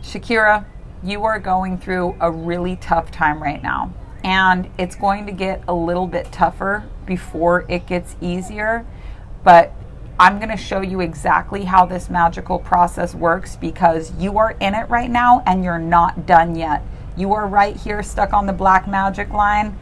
Shakira, you are going through a really tough time right now. And it's going to get a little bit tougher before it gets easier. But I'm going to show you exactly how this magical process works, because you are in it right now and you're not done yet. You are right here stuck on the black magic line.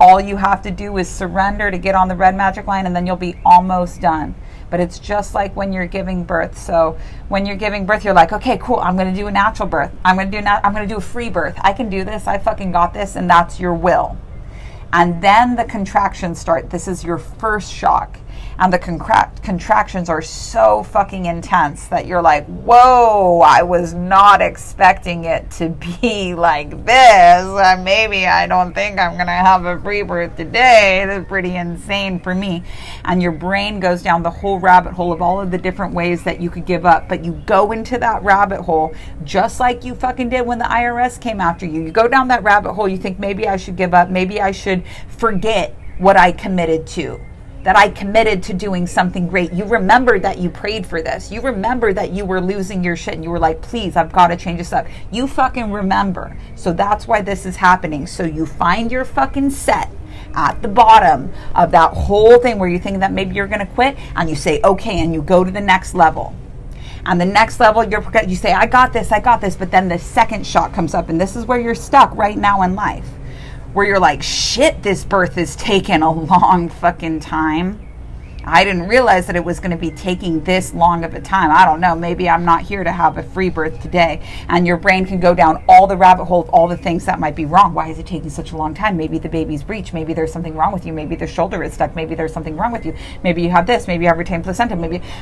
All you have to do is surrender to get on the red magic line, and then you'll be almost done. But it's just like when you're giving birth. So when you're giving birth, you're like, okay, cool, I'm going to do a natural birth. I'm going to do a free birth. I can do this. I fucking got this. And that's your will. And then the contractions start. This is your first shock. And the contractions are so fucking intense that you're like, whoa, I was not expecting it to be like this. Maybe I don't think I'm going to have a free birth today. That's pretty insane for me. And your brain goes down the whole rabbit hole of all of the different ways that you could give up. But you go into that rabbit hole just like you fucking did when the IRS came after you. You go down that rabbit hole. You think maybe I should give up. Maybe I should forget what I committed to. That I committed to doing something great. You remember that you prayed for this. You remember that you were losing your shit and you were like, please, I've got to change this up. You fucking remember. So that's why this is happening. So you find your fucking set at the bottom of that whole thing where you think that maybe you're going to quit, and you say, okay, and you go to the next level. And the next level, you say, I got this. But then the second shock comes up, and this is where you're stuck right now in life. Where you're like, shit, this birth is taking a long fucking time. I didn't realize that it was going to be taking this long of a time. I don't know. Maybe I'm not here to have a free birth today. And your brain can go down all the rabbit hole of all the things that might be wrong. Why is it taking such a long time? Maybe the baby's breech. Maybe there's something wrong with you. Maybe the shoulder is stuck. Maybe there's something wrong with you. Maybe you have this. Maybe you have retained placenta.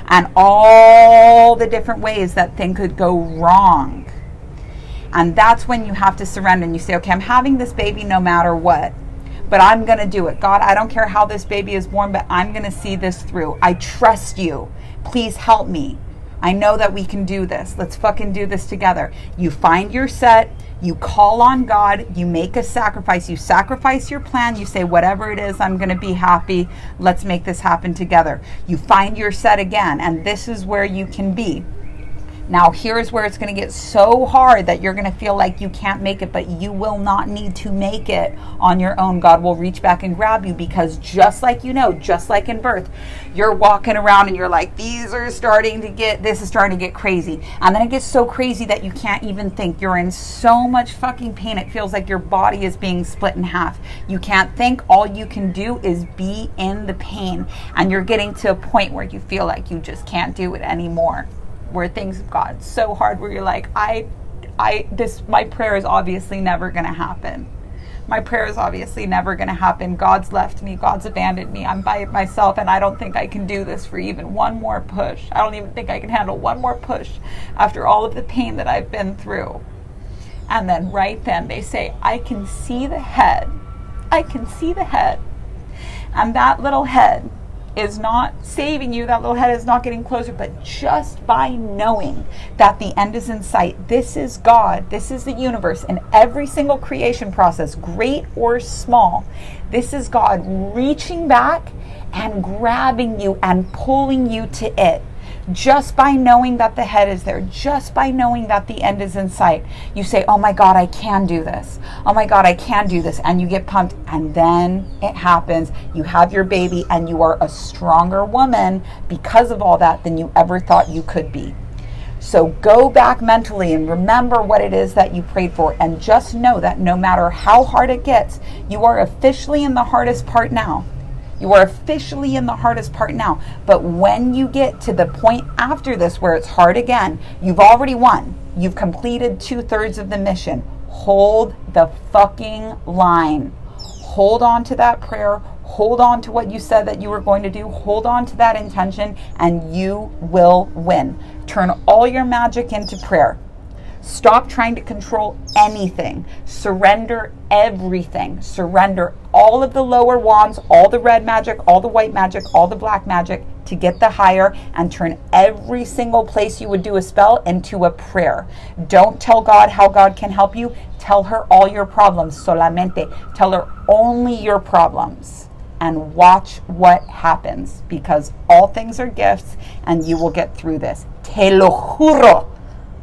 And all the different ways that thing could go wrong. And that's when you have to surrender and you say, okay, I'm having this baby no matter what, but I'm going to do it. God, I don't care how this baby is born, but I'm going to see this through. I trust you. Please help me. I know that we can do this. Let's fucking do this together. You find your set. You call on God. You make a sacrifice. You sacrifice your plan. You say, whatever it is, I'm going to be happy. Let's make this happen together. You find your set again, and this is where you can be. Now, here's where it's going to get so hard that you're going to feel like you can't make it, but you will not need to make it on your own. God will reach back and grab you, because just like just like in birth, you're walking around and you're like, this is starting to get crazy. And then it gets so crazy that you can't even think. You're in so much fucking pain. It feels like your body is being split in half. You can't think. All you can do is be in the pain. And you're getting to a point where you feel like you just can't do it anymore. Where things have gotten so hard where you're like, my prayer is obviously never going to happen. My prayer is obviously never going to happen. God's left me. God's abandoned me. I'm by myself, and I don't think I can do this for even one more push. I don't even think I can handle one more push after all of the pain that I've been through. And then right then they say, I can see the head. I can see the head. And that little head is not saving you. That little head is not getting closer, but just by knowing that the end is in sight. This is God. This is the universe. And every single creation process, great or small, this is God reaching back and grabbing you and pulling you to it. Just by knowing that the head is there, just by knowing that the end is in sight, you say, oh my God, I can do this. Oh my God, I can do this. And you get pumped, and then it happens. You have your baby, and you are a stronger woman because of all that than you ever thought you could be. So go back mentally and remember what it is that you prayed for, and just know that no matter how hard it gets, you are officially in the hardest part now. You are officially in the hardest part now. But when you get to the point after this where it's hard again, you've already won. You've completed 2/3 of the mission. Hold the fucking line. Hold on to that prayer. Hold on to what you said that you were going to do. Hold on to that intention, and you will win. Turn all your magic into prayer. Stop trying to control anything. Surrender everything. Surrender all of the lower wands, all the red magic, all the white magic, all the black magic to get the higher, and turn every single place you would do a spell into a prayer. Don't tell God how God can help you. Tell her all your problems. Solamente. Tell her only your problems. And watch what happens, because all things are gifts and you will get through this. Te lo juro.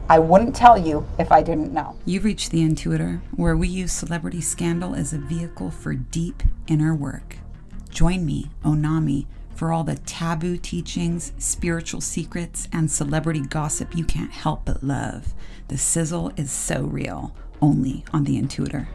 I wouldn't tell you if I didn't know. You've reached the Intuitor, where we use celebrity scandal as a vehicle for deep inner work. Join me, Onami, for all the taboo teachings, spiritual secrets, and celebrity gossip you can't help but love. The sizzle is so real, only on the Intuitor.